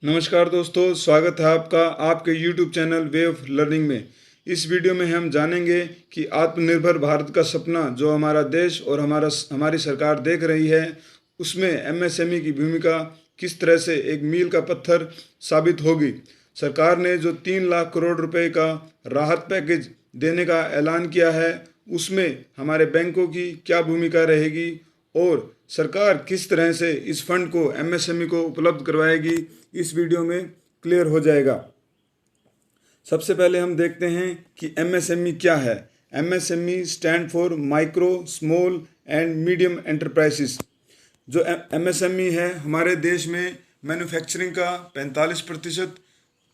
नमस्कार दोस्तों, स्वागत है आपका आपके YouTube channel way of learning में। इस वीडियो में हम जानेंगे कि आत्मनिर्भर भारत का सपना जो हमारा देश और हमारी सरकार देख रही है, उसमें MSME की भूमिका किस तरह से एक मील का पत्थर साबित होगी। सरकार ने जो 3 लाख करोड़ रुपए का राहत पैकेज देने का ऐलान किया है, उसमें हमारे बैंकों की क्या भूमिका रहेगी और सरकार किस तरह से इस फंड को MSME को उपलब्ध करवाएगी, इस वीडियो में क्लियर हो जाएगा। सबसे पहले हम देखते हैं कि MSME क्या है। MSME stand for micro small and medium enterprises. जो MSME है, हमारे देश में मैन्युफैक्चरिंग का 45%,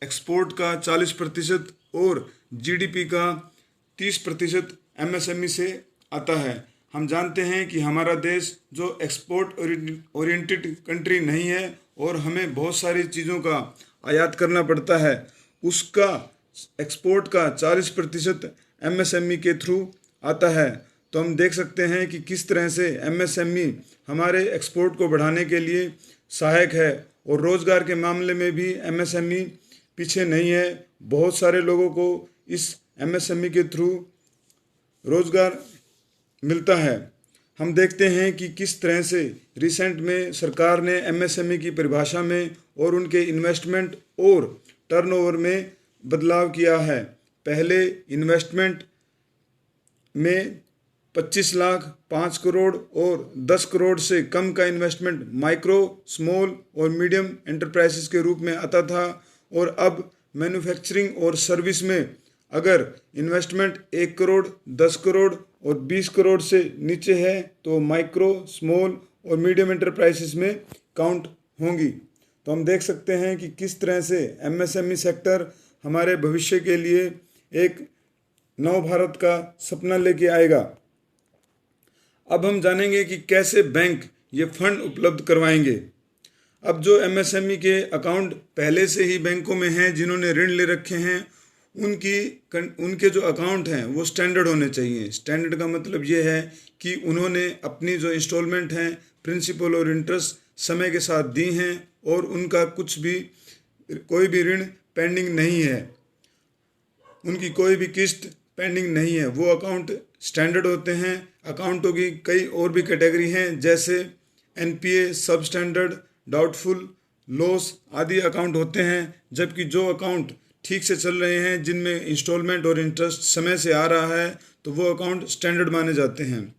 एक्सपोर्ट का 40% और GDP का 30% MSME से आता है। हम जानते हैं कि हमारा देश जो एक्सपोर्ट ओरिएंटेड कंट्री नहीं है और हमें बहुत सारी चीज़ों का आयात करना पड़ता है, उसका एक्सपोर्ट का 40% MSME के थ्रू आता है। तो हम देख सकते हैं कि किस तरह से MSME हमारे एक्सपोर्ट को बढ़ाने के लिए सहायक है और रोज़गार के मामले में भी MSME पीछे नहीं है। बहुत सारे लोगों को इस MSME के थ्रू रोज़गार मिलता है। हम देखते हैं कि किस तरह से रिसेंट में सरकार ने MSME की परिभाषा में और उनके इन्वेस्टमेंट और टर्नओवर में बदलाव किया है। पहले इन्वेस्टमेंट में 25 लाख, 5 करोड़ और 10 करोड़ से कम का इन्वेस्टमेंट माइक्रो स्मॉल और मीडियम एंटरप्राइजेस के रूप में आता था और अब मैन्युफैक्चरिंग और सर्विस में अगर इन्वेस्टमेंट 1 करोड़, 10 करोड़ और 20 करोड़ से नीचे है तो माइक्रो स्मॉल और मीडियम एंटरप्राइजेस में काउंट होंगी। तो हम देख सकते हैं कि किस तरह से MSME सेक्टर हमारे भविष्य के लिए एक नव भारत का सपना लेके आएगा। अब हम जानेंगे कि कैसे बैंक ये फंड उपलब्ध करवाएंगे। अब जो MSME के अकाउंट पहले से ही बैंकों में हैं, जिन्होंने ऋण ले रखे हैं, उनके जो अकाउंट हैं वो स्टैंडर्ड होने चाहिए। स्टैंडर्ड का मतलब ये है कि उन्होंने अपनी जो इंस्टॉलमेंट हैं, प्रिंसिपल और इंटरेस्ट समय के साथ दी हैं और उनका कोई भी ऋण पेंडिंग नहीं है, उनकी कोई भी किस्त पेंडिंग नहीं है। वो अकाउंट स्टैंडर्ड होते हैं। अकाउंटों की कई और भी कैटेगरी हैं, जैसे NPA, सब स्टैंडर्ड, डाउटफुल, लॉस आदि अकाउंट होते हैं। जबकि जो अकाउंट ठीक से चल रहे हैं, जिनमें इंस्टॉलमेंट और इंटरेस्ट समय से आ रहा है, तो वो अकाउंट स्टैंडर्ड माने जाते हैं।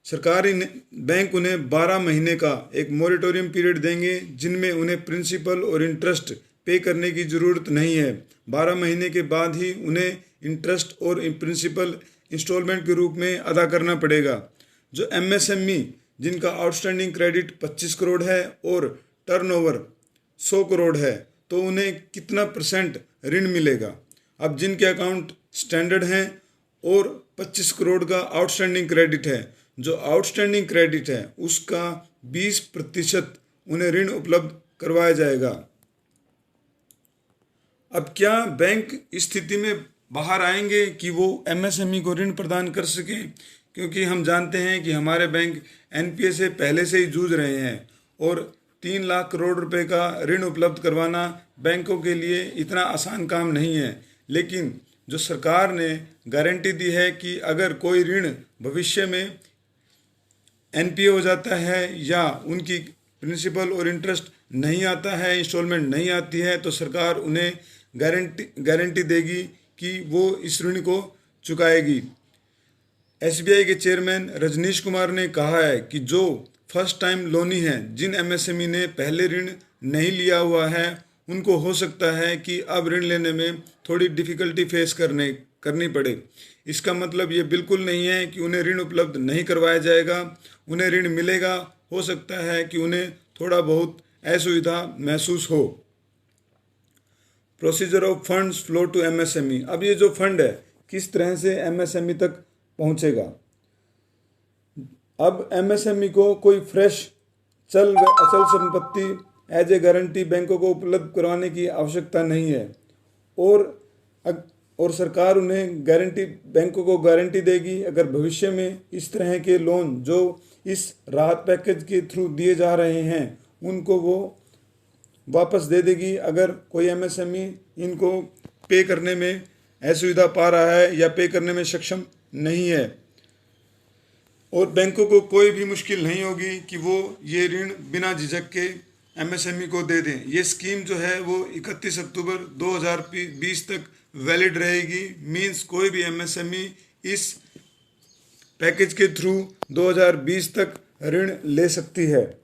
सरकारी बैंक उन्हें 12 महीने का एक मोरेटोरियम पीरियड देंगे, जिनमें उन्हें प्रिंसिपल और इंटरेस्ट पे करने की ज़रूरत नहीं है। 12 महीने के बाद ही उन्हें इंटरेस्ट और प्रिंसिपल इंस्टॉलमेंट के रूप में अदा करना पड़ेगा। जो MSME जिनका आउटस्टैंडिंग क्रेडिट 25 करोड़ है और टर्नओवर 100 करोड़ है, तो उन्हें कितना % ऋण मिलेगा। अब जिनके अकाउंट स्टैंडर्ड हैं और 25 करोड़ का आउटस्टैंडिंग क्रेडिट है, जो आउटस्टैंडिंग क्रेडिट है उसका 20% उन्हें ऋण उपलब्ध करवाया जाएगा। अब क्या बैंक इस स्थिति में बाहर आएंगे कि वो MSME को ऋण प्रदान कर सकें, क्योंकि हम जानते हैं कि हमारे बैंक NPA से पहले से ही जूझ रहे हैं और 3 लाख करोड़ रुपए का ऋण उपलब्ध करवाना बैंकों के लिए इतना आसान काम नहीं है। लेकिन जो सरकार ने गारंटी दी है कि अगर कोई ऋण भविष्य में NPA हो जाता है या उनकी प्रिंसिपल और इंटरेस्ट नहीं आता है, इंस्टॉलमेंट नहीं आती है, तो सरकार उन्हें गारंटी देगी कि वो इस ऋण को चुकाएगी। SBI के चेयरमैन रजनीश कुमार ने कहा है कि जो फर्स्ट टाइम लोनी हैं, जिन MSME ने पहले ऋण नहीं लिया हुआ है, उनको हो सकता है कि अब ऋण लेने में थोड़ी डिफ़िकल्टी फेस करनी पड़े। इसका मतलब ये बिल्कुल नहीं है कि उन्हें ऋण उपलब्ध नहीं करवाया जाएगा, उन्हें ऋण मिलेगा। हो सकता है कि उन्हें थोड़ा बहुत असुविधा महसूस हो। Procedure of funds flow to MSME। अब ये जो फंड है किस तरह से MSME तक पहुंचेगा। अब MSME को कोई फ्रेश चल व अचल संपत्ति एज ए गारंटी बैंकों को उपलब्ध करवाने की आवश्यकता नहीं है और सरकार उन्हें बैंकों को गारंटी देगी अगर भविष्य में इस तरह के लोन जो इस राहत पैकेज के थ्रू दिए जा रहे हैं उनको वो वापस दे देगी अगर कोई एमएसएमई इनको पे करने में असुविधा पा रहा है या पे करने में सक्षम नहीं है। और बैंकों को कोई भी मुश्किल नहीं होगी कि वो ये ऋण बिना झिझक के एमएसएमई को दे दें। ये स्कीम जो है वो 31 अक्टूबर 2020 तक वैलिड रहेगी। मींस कोई भी एमएसएमई इस पैकेज के थ्रू 2020 तक ऋण ले सकती है।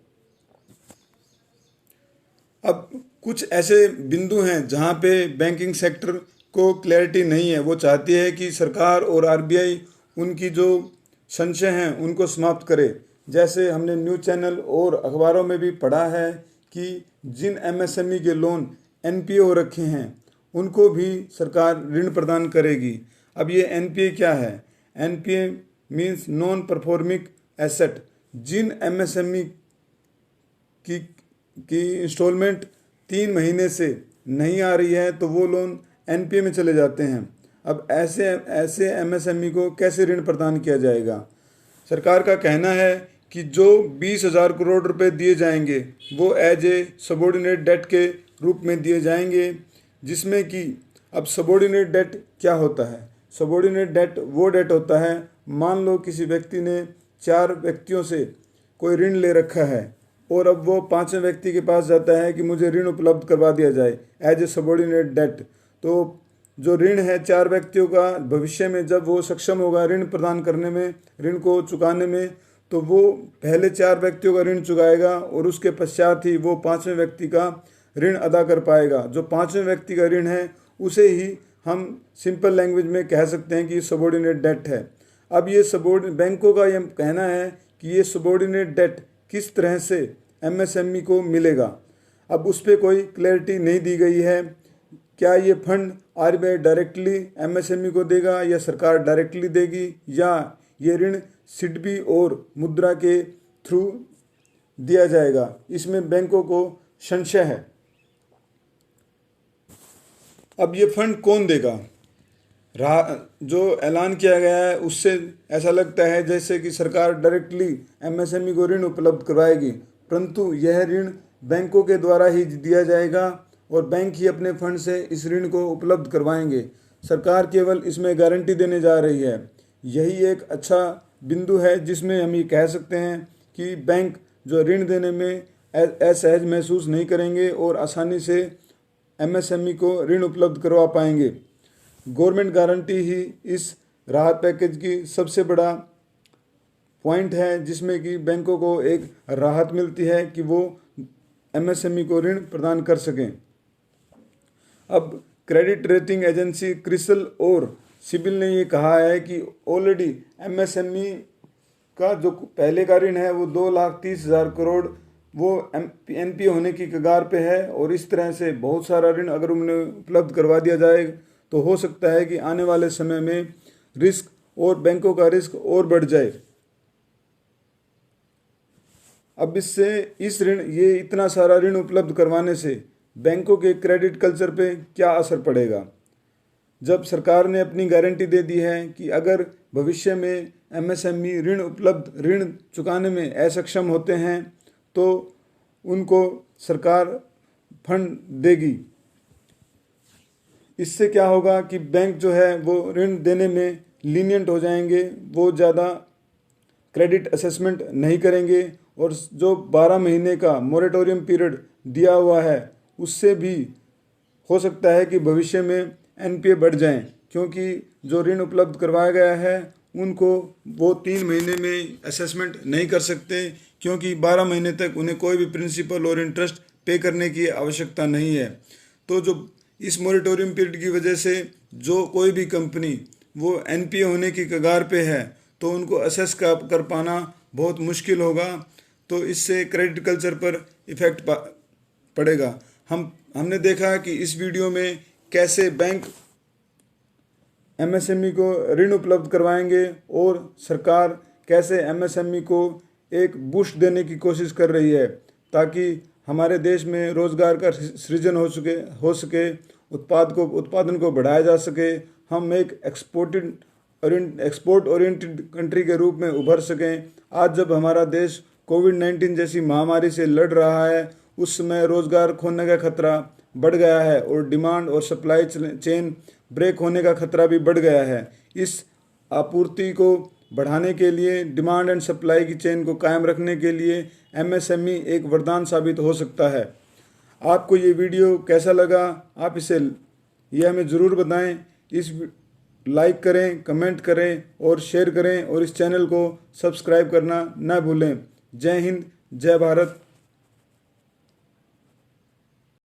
अब कुछ ऐसे बिंदु हैं जहां पे बैंकिंग सेक्टर को क्लैरिटी नहीं है। वो चाहती है कि सरकार और आरबीआई उनकी जो संशय हैं उनको समाप्त करे। जैसे हमने न्यूज़ चैनल और अखबारों में भी पढ़ा है कि जिन एमएसएमई के लोन एनपीए हो रखे हैं उनको भी सरकार ऋण प्रदान करेगी। अब ये एनपीए क्या है? NPA means non performing asset. जिन एमएसएमई की इंस्टॉलमेंट 3 महीने से नहीं आ रही है तो वो लोन एनपीए में चले जाते हैं। अब ऐसे एमएसएमई को कैसे ऋण प्रदान किया जाएगा? सरकार का कहना है कि जो 20,000 करोड़ रुपए दिए जाएंगे वो एज ए सबॉर्डिनेट डेट के रूप में दिए जाएंगे, जिसमें कि अब सबॉर्डिनेट डेट क्या होता है? सबॉर्डिनेट डेट वो डेट होता है, मान लो किसी व्यक्ति ने 4 व्यक्तियों से कोई ऋण ले रखा है और अब वो 5वें व्यक्ति के पास जाता है कि मुझे ऋण उपलब्ध करवा दिया जाए एज ए सबॉर्डिनेट डेट। तो जो ऋण है 4 व्यक्तियों का, भविष्य में जब वो सक्षम होगा ऋण प्रदान करने में, ऋण को चुकाने में, तो वो पहले 4 व्यक्तियों का ऋण चुकाएगा और उसके पश्चात ही वो 5वें व्यक्ति का ऋण अदा कर पाएगा। जो 5वें व्यक्ति का ऋण है उसे ही हम सिंपल लैंग्वेज में कह सकते हैं कि सबॉर्डिनेट डेट है। अब ये बैंकों का ये कहना है कि ये सबॉर्डिनेट डेट किस तरह से एमएसएमई को मिलेगा। अब उस पर कोई क्लैरिटी नहीं दी गई है। क्या ये फंड आरबीआई डायरेक्टली एमएसएमई को देगा या सरकार डायरेक्टली देगी या ये ऋण सिडबी और मुद्रा के थ्रू दिया जाएगा? इसमें बैंकों को संशय है। अब ये फंड कौन देगा? जो ऐलान किया गया है उससे ऐसा लगता है जैसे कि सरकार डायरेक्टली एमएसएमई को ऋण उपलब्ध करवाएगी, परंतु यह ऋण बैंकों के द्वारा ही दिया जाएगा और बैंक ही अपने फंड से इस ऋण को उपलब्ध करवाएंगे। सरकार केवल इसमें गारंटी देने जा रही है। यही एक अच्छा बिंदु है जिसमें हम ये कह सकते हैं कि बैंक जो ऋण देने में असहज महसूस नहीं करेंगे और आसानी से एमएसएमई को ऋण उपलब्ध करवा पाएंगे। गवर्नमेंट गारंटी ही इस राहत पैकेज की सबसे बड़ा पॉइंट है, जिसमें कि बैंकों को एक राहत मिलती है कि वो एमएसएमई को ऋण प्रदान कर सकें। अब क्रेडिट रेटिंग एजेंसी क्रिसिल और सिबिल ने ये कहा है कि ऑलरेडी एमएसएमई का जो पहले का ऋण है वो 2,30,000 करोड़ वो एनपीए होने की कगार पे है और इस तरह से बहुत सारा ऋण अगर उन्हें उपलब्ध करवा दिया जाए तो हो सकता है कि आने वाले समय में रिस्क और बैंकों का रिस्क और बढ़ जाए। अब ये इतना सारा ऋण उपलब्ध करवाने से बैंकों के क्रेडिट कल्चर पे क्या असर पड़ेगा? जब सरकार ने अपनी गारंटी दे दी है कि अगर भविष्य में एमएसएमई ऋण चुकाने में असक्षम होते हैं तो उनको सरकार फंड देगी। इससे क्या होगा कि बैंक जो है वो ऋण देने में लीनियंट हो जाएंगे, वो ज़्यादा क्रेडिट असेसमेंट नहीं करेंगे और जो 12 महीने का मोरेटोरियम पीरियड दिया हुआ है उससे भी हो सकता है कि भविष्य में एनपीए बढ़ जाएं, क्योंकि जो ऋण उपलब्ध करवाया गया है उनको वो 3 महीने में असेसमेंट नहीं कर सकते, क्योंकि 12 महीने तक उन्हें कोई भी प्रिंसिपल और इंटरेस्ट पे करने की आवश्यकता नहीं है। तो जो इस मोरेटोरियम पीरियड की वजह से जो कोई भी कंपनी वो एनपीए होने की कगार पे है तो उनको असेस कर पाना बहुत मुश्किल होगा। तो इससे क्रेडिट कल्चर पर इफ़ेक्ट पड़ेगा। हमने देखा कि इस वीडियो में कैसे बैंक एमएसएमई को ऋण उपलब्ध करवाएंगे और सरकार कैसे एमएसएमई को एक बूस्ट देने की कोशिश कर रही है ताकि हमारे देश में रोज़गार का सृजन हो सके, उत्पादन को बढ़ाया जा सके, हम एक एक्सपोर्ट ओरिएंटेड कंट्री के रूप में उभर सकें। आज जब हमारा देश कोविड-19 जैसी महामारी से लड़ रहा है उस समय रोज़गार खोने का खतरा बढ़ गया है और डिमांड और सप्लाई चेन ब्रेक होने का खतरा भी बढ़ गया है। इस आपूर्ति को बढ़ाने के लिए, डिमांड एंड सप्लाई की चेन को कायम रखने के लिए एमएसएमई एक वरदान साबित हो सकता है। आपको ये वीडियो कैसा लगा, आप ये हमें ज़रूर बताएं। इस लाइक करें, कमेंट करें और शेयर करें और इस चैनल को सब्सक्राइब करना न भूलें। जय हिंद, जय भारत।